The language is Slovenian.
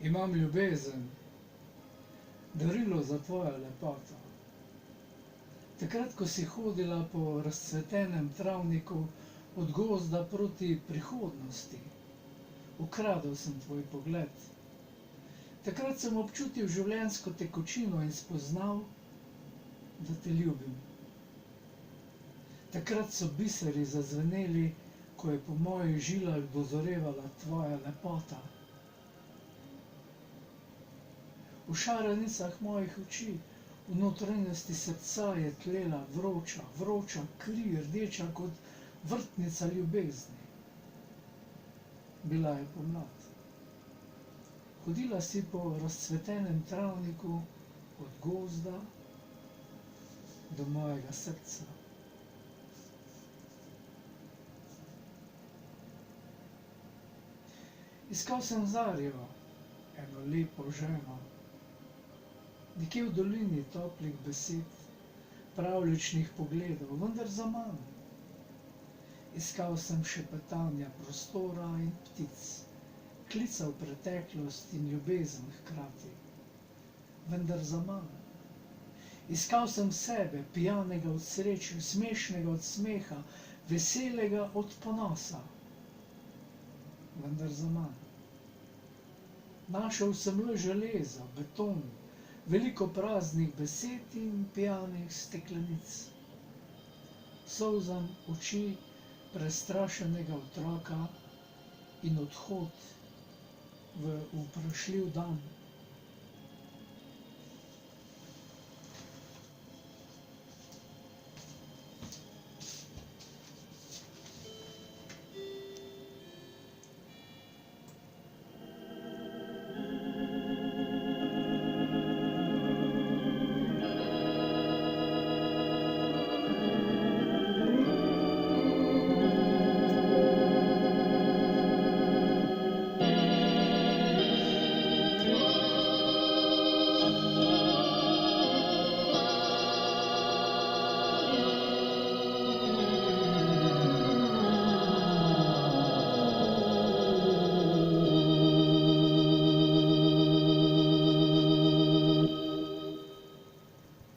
Imam ljubezen, darilo za tvojo lepoto. Takrat, ko si hodila po razcvetenem travniku od gozda proti prihodnosti, ukradel sem tvoj pogled. Takrat sem občutil življenjsko tekočino in spoznal, da te ljubim. Takrat so biseri zazveneli, ko je po mojih žilah dozorevala tvoja lepota. V šaranicah mojih oči, v notranjosti srca je tlela vroča, vroča kri, rdeča kot vrtnica ljubezni. Bila je pomlad. Hodila si po razcvetenem travniku od gozda do mojega srca. Iskal sem Zarjo, eno lepo ženo, nekje v dolini toplih besed, pravljičnih pogledov, vendar zaman. Iskal sem šepetanja prostora in ptic, klical preteklost in ljubezen hkrati, vendar zaman. Iskal sem sebe, pijanega od sreče, smešnega od smeha, veselega od ponosa, vendar zaman. Našel sem le železo, beton, veliko praznih besed in pijanih steklenic. Solzam oči prestrašenega otroka in odhod v vprašljiv dan.